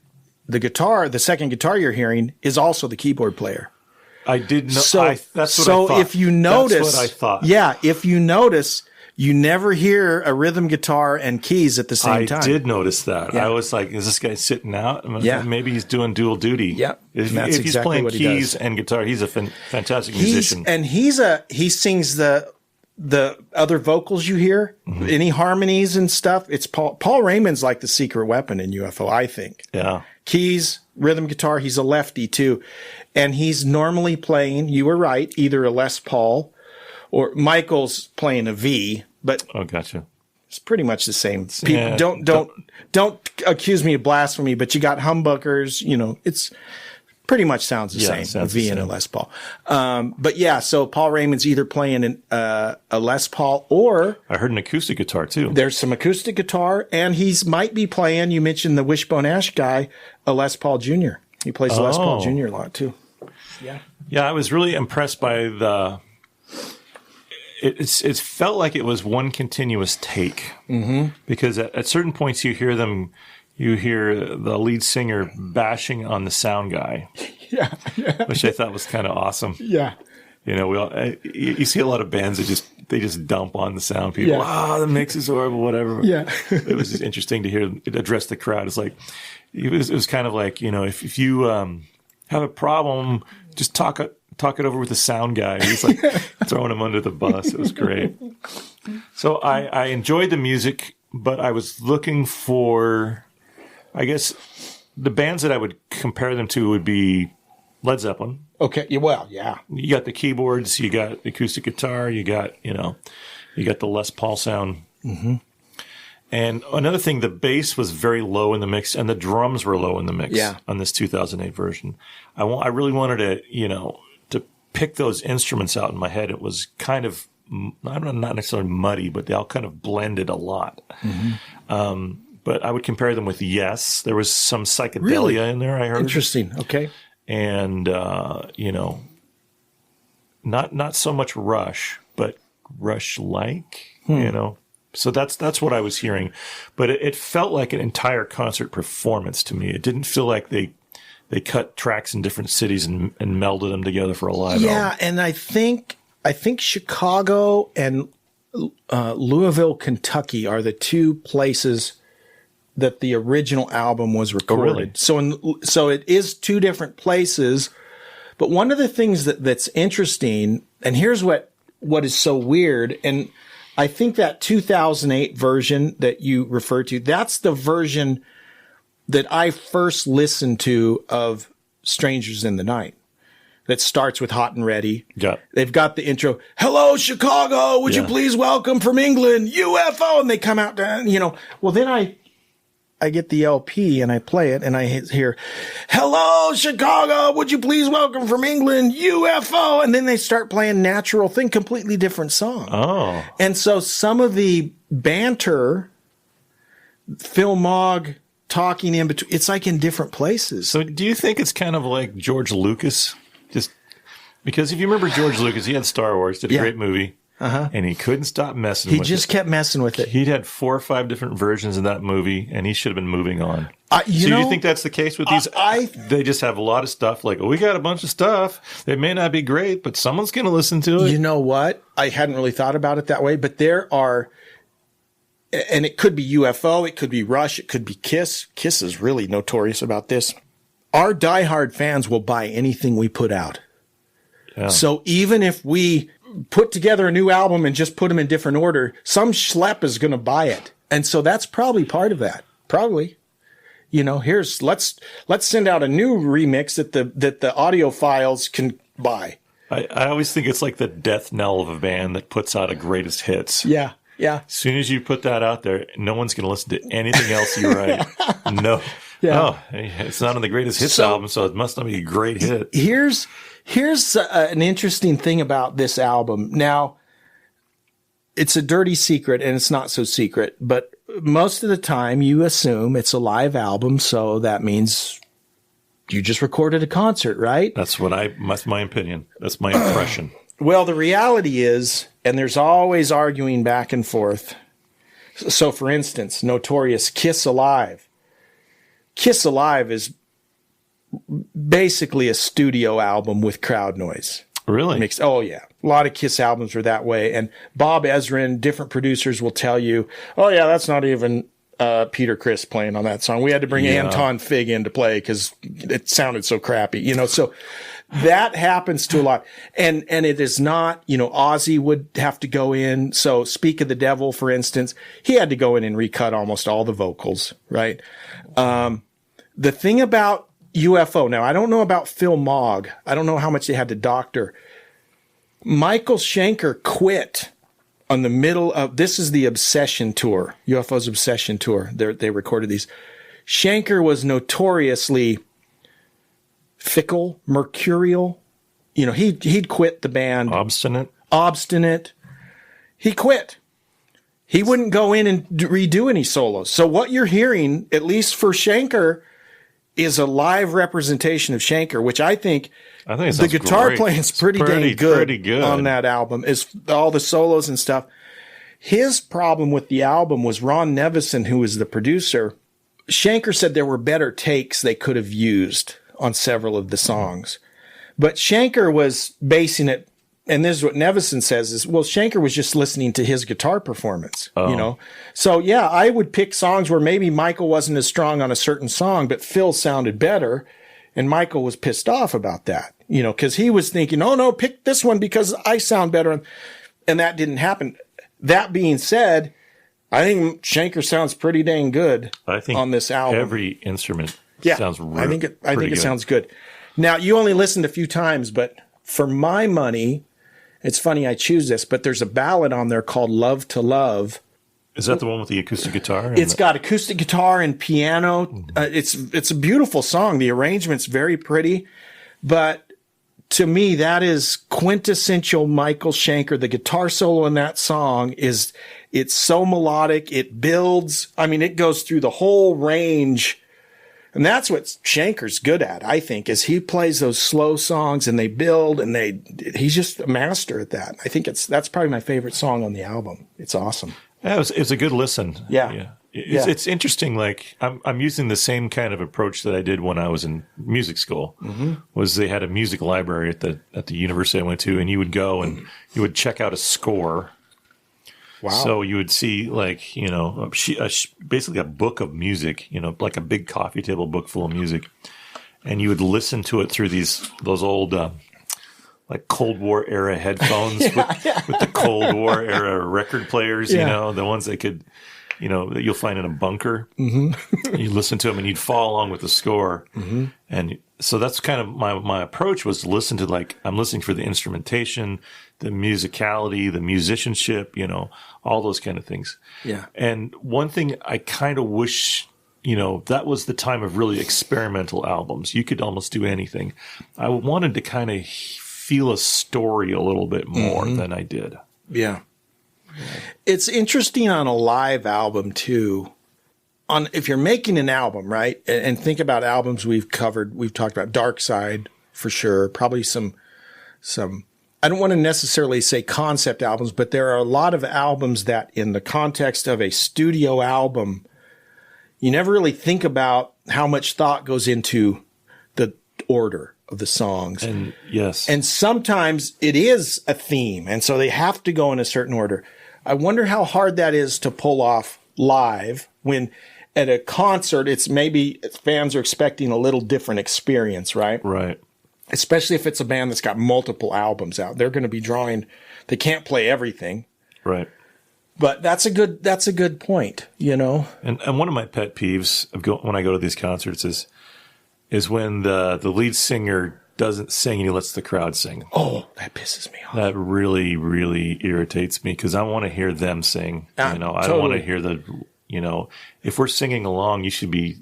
the second guitar you're hearing, is also the keyboard player. I did know. So, that's what I thought. If you notice, that's what I thought. Yeah, if you notice, you never hear a rhythm guitar and keys at the same time. I did notice that. Yeah. I was like, is this guy sitting out? Yeah. Maybe he's doing dual duty. Yeah. If he's playing keys and guitar, he's a fantastic musician. And he sings the other vocals you hear, any harmonies and stuff. It's Paul Raymond's like the secret weapon in UFO, I think. Yeah. Keys, rhythm guitar. He's a lefty too. And he's normally playing, you were right, either a Les Paul or Michael's playing a V, but gotcha. It's pretty much the same. People, don't accuse me of blasphemy, but you got humbuckers, it's pretty much sounds the same, a V and a Les Paul. But yeah, so Paul Raymond's either playing a Les Paul or I heard an acoustic guitar too. There's some acoustic guitar, and might be playing, you mentioned the Wishbone Ash guy, a Les Paul Jr. He plays Les Paul Jr. a lot too. Yeah. Yeah, I was really impressed by it felt like it was one continuous take. Because at certain points you hear the lead singer bashing on the sound guy. Yeah. Which I thought was kind of awesome. Yeah. You see a lot of bands that they just dump on the sound people. Yeah. The mix is horrible, whatever. Yeah. It was just interesting to hear it address the crowd. It's like, it was kind of like, if you have a problem, just talk it over with the sound guy. He's like throwing him under the bus. It was great. So I enjoyed the music, but I was looking for, I guess, the bands that I would compare them to would be Led Zeppelin. Okay. Well, yeah. You got the keyboards, you got the acoustic guitar, you got the Les Paul sound. Mm-hmm. And another thing, the bass was very low in the mix, and the drums were low in the mix on this 2008 version. I really wanted to, to pick those instruments out in my head. It was kind of not necessarily muddy, but they all kind of blended a lot. Mm-hmm. But I would compare them with Yes. There was some psychedelia in there, I heard. Interesting. Okay. And, not so much Rush, but Rush-like, So that's what I was hearing. But it felt like an entire concert performance to me. It didn't feel like they cut tracks in different cities and melded them together for a live album. Yeah, and I think Chicago and Louisville, Kentucky are the two places that the original album was recorded. Oh, really? So it is two different places. But one of the things that's interesting, and here's what is so weird, and I think that 2008 version that you referred to, that's the version that I first listened to of Strangers in the Night. That starts with Hot and Ready. Yeah. They've got the intro, "Hello, Chicago, would you please welcome from England, UFO?" And they come out, Well, then I get the LP and I play it and I hear, "Hello, Chicago, would you please welcome from England, UFO?" And then they start playing Natural Thing, completely different song. Oh. And so some of the banter, Phil Mogg talking in between, it's like in different places. So do you think it's kind of like George Lucas? Just because if you remember George Lucas, he had Star Wars, did a great movie. And he couldn't stop messing with it. He just kept messing with it. He'd had 4 or 5 different versions of that movie, and he should have been moving on. Do you think that's the case with these? They just have a lot of stuff like, we got a bunch of stuff. It may not be great, but someone's going to listen to it. You know what? I hadn't really thought about it that way, but there are, and it could be UFO, it could be Rush, it could be Kiss. Kiss is really notorious about this. Our diehard fans will buy anything we put out. Yeah. So even if we put together a new album and just put them in different order, some schlep is going to buy it. And so that's probably part of that. Probably. Let's send out a new remix that the audiophiles can buy. I always think it's like the death knell of a band that puts out a greatest hits. Yeah. Yeah. As soon as you put that out there, no one's going to listen to anything else you write. No. Yeah. Oh, it's not on the greatest hits album, so it must not be a great hit. Here's an interesting thing about this album. Now, it's a dirty secret, and it's not so secret, but most of the time you assume it's a live album, so that means you just recorded a concert, right? That's my opinion. That's my impression. Well, the reality is, and there's always arguing back and forth. So, for instance, notorious Kiss Alive. Kiss Alive is basically a studio album with crowd noise. Really? Oh, yeah. A lot of Kiss albums are that way. And Bob Ezrin, different producers will tell you, oh, yeah, that's not even Peter Criss playing on that song. We had to bring Anton Fig in to play because it sounded so crappy. So that happens to a lot. And it is not, Ozzy would have to go in. So Speak of the Devil, for instance, he had to go in and recut almost all the vocals, right? The thing about UFO, now I don't know about Phil Mogg. I don't know how much they had to doctor. Michael Schenker quit on the middle of, this is the Obsession tour, UFO's Obsession tour. They recorded these. Schenker was notoriously fickle, mercurial. He'd quit the band. Obstinate. He quit. He wouldn't go in and redo any solos. So what you're hearing, at least for Schenker, is a live representation of Schenker, which I think the guitar playing is pretty dang good on that album, is all the solos and stuff. His problem with the album was Ron Nevison, who was the producer. Schenker said there were better takes they could have used on several of the songs. But Schenker was basing it, and this is what Nevison says, is, well, Schenker was just listening to his guitar performance, So, yeah, I would pick songs where maybe Michael wasn't as strong on a certain song, but Phil sounded better, and Michael was pissed off about that, because he was thinking, oh, no, pick this one because I sound better, and that didn't happen. That being said, I think Schenker sounds pretty dang good on this album. Every instrument sounds really good. I think it sounds good. Now, you only listened a few times, but for my money, it's funny I choose this, but there's a ballad on there called Love to Love. Is that the one with the acoustic guitar? It's got acoustic guitar and piano. It's a beautiful song. The arrangement's very pretty. But to me, that is quintessential Michael Schenker. The guitar solo in that song it's so melodic. It builds. I mean, it goes through the whole range. And that's what Schenker's good at, I think, is he plays those slow songs and they build and he's just a master at that. I think that's probably my favorite song on the album. It's awesome. Yeah, it's a good listen. Yeah. It's interesting. Like I'm using the same kind of approach that I did when I was in music school. Mm-hmm. Was they had a music library at the university I went to, and you would go and you would check out a score. Wow. So you would see like, you know, basically a book of music, you know, like a big coffee table book full of music. And you would listen to it through those old, like Cold War era headphones with the Cold War era record players, you know, the ones that could, you know, that you'll find in a bunker. Mm-hmm. You listen to them and you'd follow along with the score. Mm-hmm. And so that's kind of my approach was to listen to, like, I'm listening for the instrumentation, the musicality, the musicianship, you know, all those kind of things. Yeah. And one thing I kind of wish, you know, that was the time of really experimental albums. You could almost do anything. I wanted to kind of feel a story a little bit more than I did. Yeah. It's interesting on a live album too. If you're making an album, right? And think about albums we've covered. We've talked about Dark Side for sure. Probably some I don't want to necessarily say concept albums, but there are a lot of albums that in the context of a studio album, you never really think about how much thought goes into the order of the songs. And yes. And sometimes it is a theme. And so they have to go in a certain order. I wonder how hard that is to pull off live when at a concert, it's maybe fans are expecting a little different experience, right? Right. Especially if it's a band that's got multiple albums out. They're going to be drawing, they can't play everything. Right. But that's a good point, you know? And one of my pet peeves when I go to these concerts is when the lead singer doesn't sing and he lets the crowd sing. Oh, that pisses me off. That really, really irritates me because I want to hear them sing. You know, I don't want to hear you know, if we're singing along, the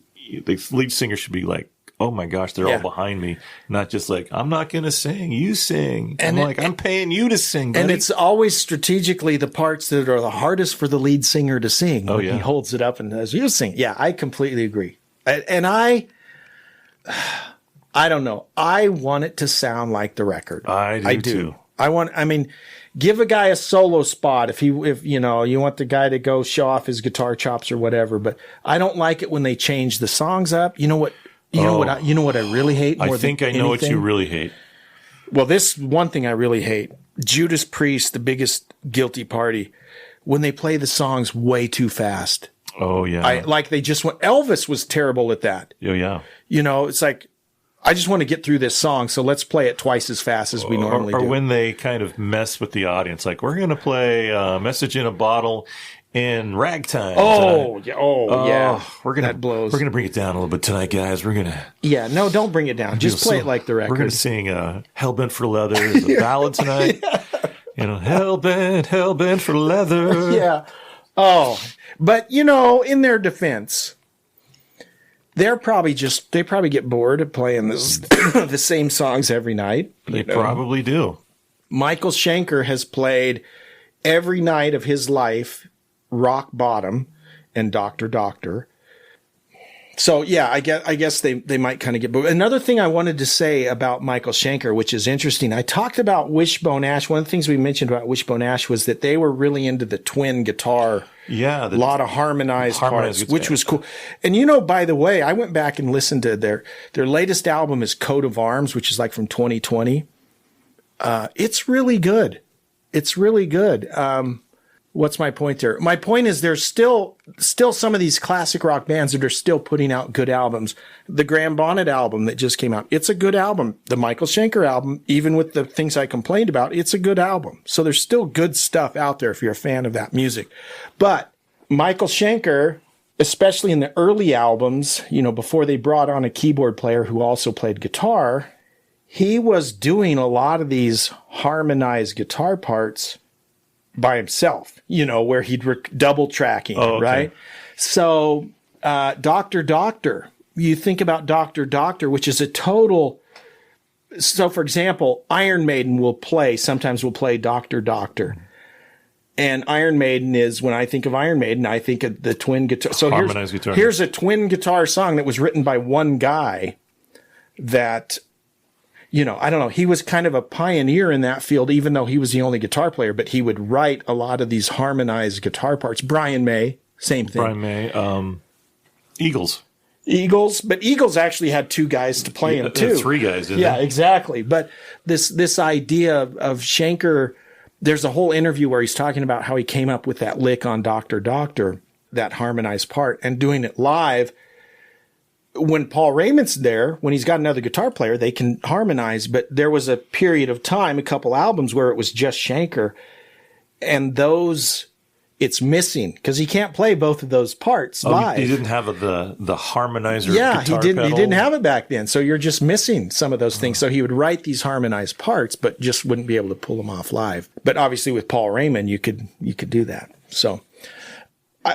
lead singer should be like, oh my gosh, they're all behind me. Not just like, I'm not going to sing, you sing. And I'm paying you to sing, buddy. And it's always strategically the parts that are the hardest for the lead singer to sing. Oh, yeah. He holds it up and says, you sing. Yeah, I completely agree. And I don't know. I want it to sound like the record. I do. Too. Give a guy a solo spot if you know, you want the guy to go show off his guitar chops or whatever, but I don't like it when they change the songs up. You know what I really hate more than anything? I know what you really hate. Well, this one thing I really hate. Judas Priest, the biggest guilty party, when they play the songs way too fast. Oh yeah. They just went. Elvis was terrible at that. Oh yeah. You know, it's like, I just want to get through this song, so let's play it twice as fast as we normally do. Or when they kind of mess with the audience, like, we're going to play Message in a Bottle in ragtime. Yeah. That blows. We're going to bring it down a little bit tonight, guys. We're going to... Yeah, no, don't bring it down. Just play it like the record. We're going to sing Hellbent for Leather as a ballad tonight. Yeah. You know, Hellbent for Leather. Yeah. Oh, but, you know, in their defense... They probably get bored of playing the same songs every night. They probably do. Michael Schenker has played every night of his life, Rock Bottom and Doctor Doctor. So yeah, I guess they might kind of get bored. Another thing I wanted to say about Michael Schenker, which is interesting, I talked about Wishbone Ash. One of the things we mentioned about Wishbone Ash was that they were really into the twin guitar. Yeah. A lot of harmonized parts, which was cool. And you know, by the way, I went back and listened to their latest album is Coat of Arms, which is like from 2020. It's really good. It's really good. What's my point there? My point is there's still some of these classic rock bands that are still putting out good albums. The Graham Bonnet album that just came out, it's a good album. The Michael Schenker album, even with the things I complained about, it's a good album. So there's still good stuff out there if you're a fan of that music. But Michael Schenker, especially in the early albums, you know, before they brought on a keyboard player who also played guitar, he was doing a lot of these harmonized guitar parts by himself, you know, where he'd double tracking, right? So, Doctor Doctor, you think about Doctor Doctor, which is a total So, for example, Iron Maiden sometimes will play Doctor Doctor. And Iron Maiden is, when I think of Iron Maiden, I think of the twin guitar. So harmonized guitar. Here's a twin guitar song that was written by one guy that, I don't know, he was kind of a pioneer in that field, even though he was the only guitar player, but he would write a lot of these harmonized guitar parts. Brian May, same thing. Brian May, Eagles, but Eagles actually had two guys to play them too. 3 guys, didn't Yeah, they? exactly. But this idea of Schenker, there's a whole interview where he's talking about how he came up with that lick on Doctor Doctor, that harmonized part, and doing it live. When Paul Raymond's there, when he's got another guitar player, they can harmonize. But there was a period of time, a couple albums, where it was just Schenker, and it's missing because he can't play both of those parts live. He didn't have the harmonizer. Yeah, guitar he didn't. pedal. He didn't have it back then, so you're just missing some of those things. So he would write these harmonized parts, but just wouldn't be able to pull them off live. But obviously, with Paul Raymond, you could do that. So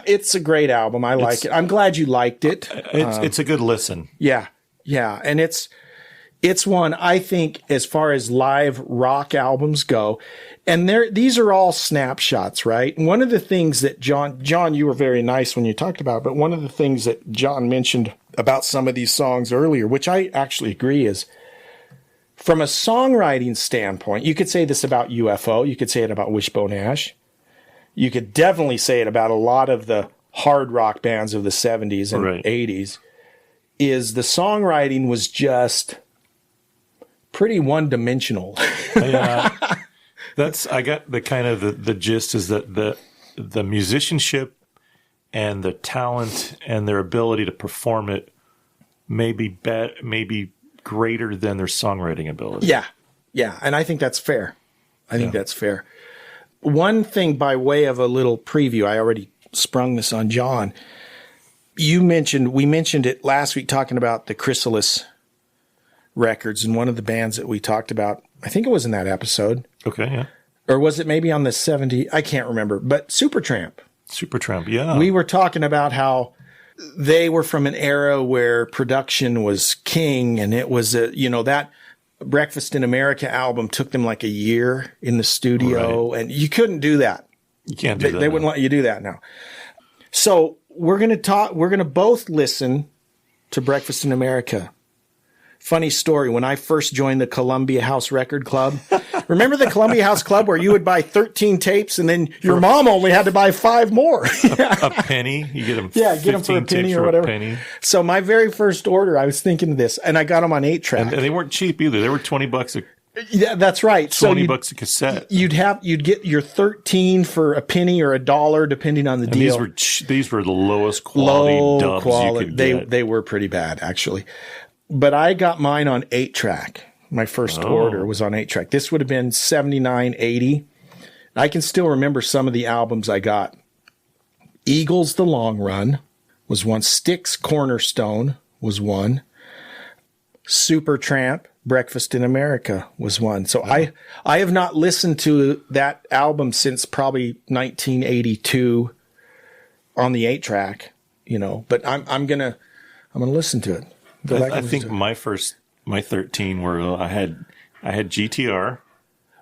it's a great album. I like it. I'm glad you liked it. It's a good listen. Yeah, and it's one, I think, as far as live rock albums go. And these are all snapshots, right? And one of the things that John, you were very nice when you talked about, but one of the things that John mentioned about some of these songs earlier, which I actually agree, is from a songwriting standpoint, you could say this about UFO, you could say it about Wishbone Ash, you could definitely say it about a lot of the hard rock bands of the 70s and 80s, is the songwriting was just pretty one-dimensional. Yeah. I got the kind of the gist is that the musicianship and the talent and their ability to perform it may be greater than their songwriting ability. Yeah, and I think that's fair. That's fair. One thing by way of a little preview, I already sprung this on John. We mentioned it last week talking about the Chrysalis records, and one of the bands that we talked about, I think it was in that episode. Okay, yeah. Or was it maybe on the 70? I can't remember. But Supertramp, yeah. We were talking about how they were from an era where production was king, and it was that Breakfast in America album took them like a year in the studio, and you couldn't do that. You can't do that. They wouldn't let you do that now. So we're going to both listen to Breakfast in America. Funny story. When I first joined the Columbia House Record Club, remember the Columbia House Club where you would buy 13 tapes and then your mom only had to buy 5 more? A penny? You get them. Yeah, get them for a penny or whatever. Penny. So my very first order, I was thinking of this, and I got them on 8-track. And they weren't cheap either. They were $20 Yeah, that's right. $20 a cassette. You'd get your 13 for a penny or $1, depending on the deal. These were the lowest quality dubs you could get. They were pretty bad, actually. But I got mine on 8-track. My first order was on 8-track. This would have been 79, 80. I can still remember some of the albums I got. Eagles, The Long Run was one. Styx, Cornerstone was one. Supertramp, Breakfast in America was one. So I have not listened to that album since probably 1982 on the 8-track, but I'm gonna listen to it. I think my 13 were I had GTR.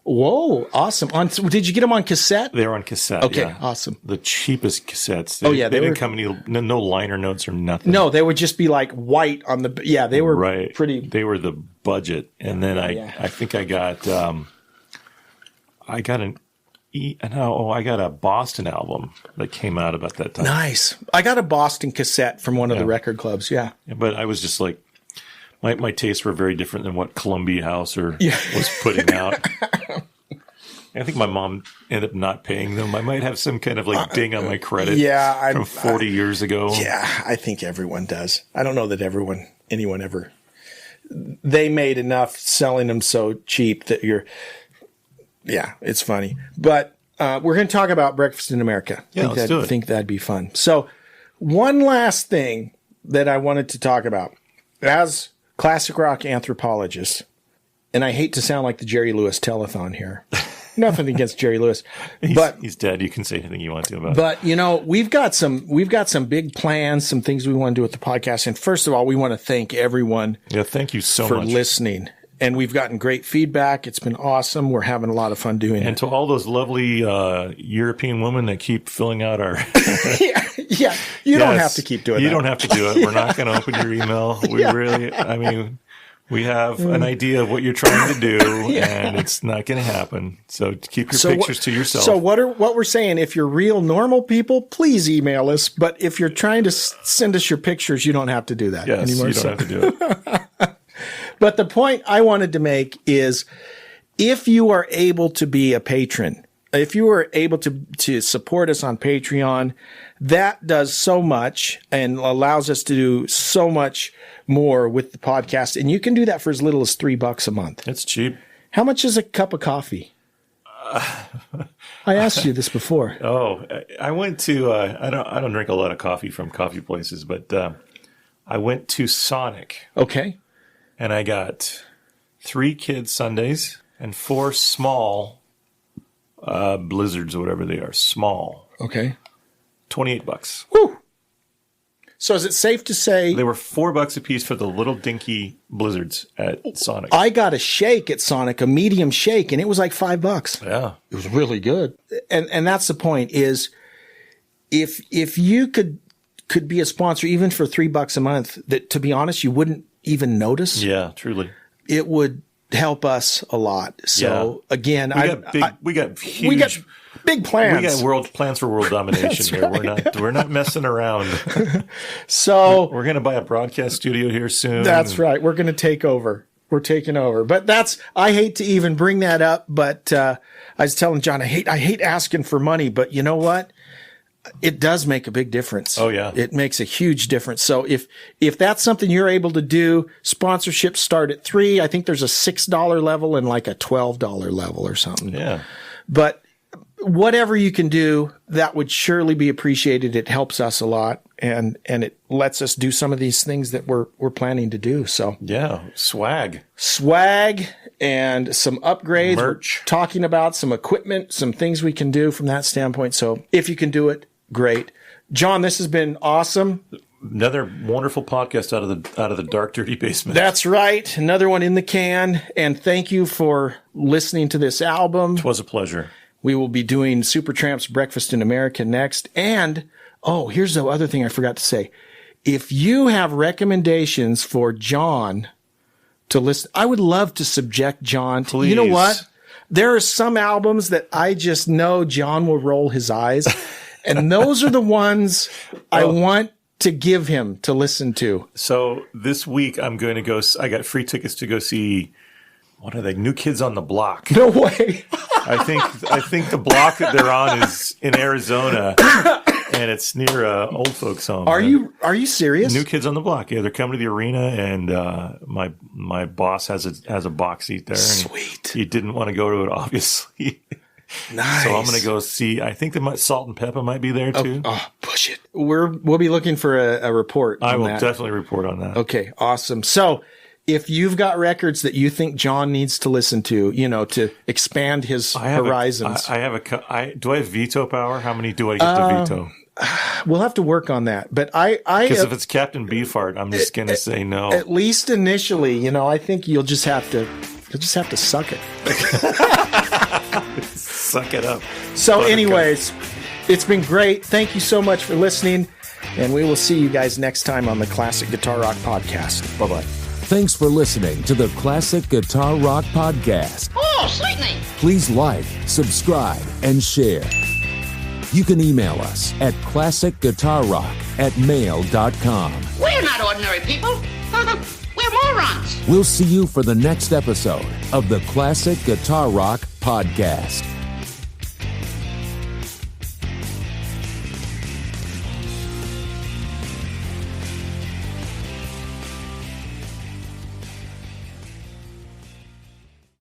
Whoa, awesome! Did you get them on cassette? They were on cassette. Okay, yeah. Awesome. The cheapest cassettes. They didn't come no liner notes or nothing. No, they would just be like white on the. Yeah, they were pretty. They were the budget, and then I think I got I got a Boston album that came out about that time. Nice. I got a Boston cassette from one of the record clubs. Yeah. But I was just like, my tastes were very different than what Columbia House was putting out. I think my mom ended up not paying them. I might have some kind of ding on my credit from 40 years ago. Yeah, I think everyone does. I don't know that anyone ever. They made enough selling them so cheap that it's funny. But we're going to talk about Breakfast in America. Yeah, let's do it. I think that'd be fun. So one last thing that I wanted to talk about. As classic rock anthropologists, and I hate to sound like the Jerry Lewis telethon here. Nothing against Jerry Lewis, but he's dead. You can say anything you want to about it. But we've got some big plans, some things we want to do with the podcast. And first of all, we want to thank everyone. Yeah, thank you so much for much listening. and we've gotten great feedback. It's been awesome. We're having a lot of fun doing it. And to all those lovely European women that keep filling out our... yeah, you don't have to keep doing that. You don't have to do it. We're not going to open your email. We we have an idea of what you're trying to do, and it's not going to happen. So keep your pictures to yourself. So what we're saying, if you're real normal people, please email us. But if you're trying to send us your pictures, you don't have to do that anymore. You don't have to do it. But the point I wanted to make is, if you are able to be a patron, if you are able to support us on Patreon, that does so much and allows us to do so much more with the podcast. And you can do that for as little as $3 a month. It's cheap. How much is a cup of coffee? I asked you this before. Oh, I went to, I don't drink a lot of coffee from coffee places, but I went to Sonic. Okay. And I got 3 kids sundaes and 4 small blizzards or whatever they are. Small. Okay. $28. Woo! So is it safe to say they were $4 a piece for the little dinky blizzards at Sonic? I got a shake at Sonic, a medium shake, and it was like $5. Yeah, it was really good. And that's the point. Is if you could be a sponsor even for $3 a month, that, to be honest, you wouldn't even notice. Yeah, truly, it would help us a lot. So again, we got huge. Big plans. We got plans for world domination here. Right. We're not messing around. So we're going to buy a broadcast studio here soon. That's right. We're going to take over. We're taking over. But I hate to even bring that up, but I was telling John, I hate asking for money, but you know what? It does make a big difference. Oh yeah. It makes a huge difference. So if that's something you're able to do, sponsorships start at $3. I think there's a $6 level and like a $12 level or something. Yeah. But whatever you can do, that would surely be appreciated. It helps us a lot, and it lets us do some of these things that we're planning to do. So yeah, swag, and some upgrades. Merch. We're talking about some equipment, some things we can do from that standpoint. So if you can do it, great. John, this has been awesome. Another wonderful podcast out of the dark, dirty basement. That's right. Another one in the can. And thank you for listening to this album. It was a pleasure. We will be doing Supertramp's Breakfast in America next. And, here's the other thing I forgot to say. If you have recommendations for John to listen, I would love to subject John to, please. You know what? There are some albums that I just know John will roll his eyes. And those are the ones I want to give him to listen to. So this week I got free tickets to go see, what are they? New Kids on the Block. No way. I think the block that they're on is in Arizona, and it's near old folks' home. Are you serious? New Kids on the Block. Yeah, they're coming to the arena, and my boss has a box seat there. Sweet. He didn't want to go to it, obviously. Nice. So I'm going to go see. I think Salt and Peppa might be there too. Oh, push it. We'll be looking for a report. I will definitely report on that. Okay, awesome. So, if you've got records that you think John needs to listen to, to expand his horizons. Do I have veto power? How many do I get to veto? We'll have to work on that. But because if it's Captain Beefheart, I'm just going to say no. At least initially, I think you'll just have to suck it. Suck it up. So anyways, it's been great. Thank you so much for listening. And we will see you guys next time on the Classic Guitar Rock Podcast. Bye-bye. Thanks for listening to the Classic Guitar Rock Podcast. Oh, certainly. Please like, subscribe, and share. You can email us at classicguitarrock@mail.com. We're not ordinary people. We're morons. We'll see you for the next episode of the Classic Guitar Rock Podcast.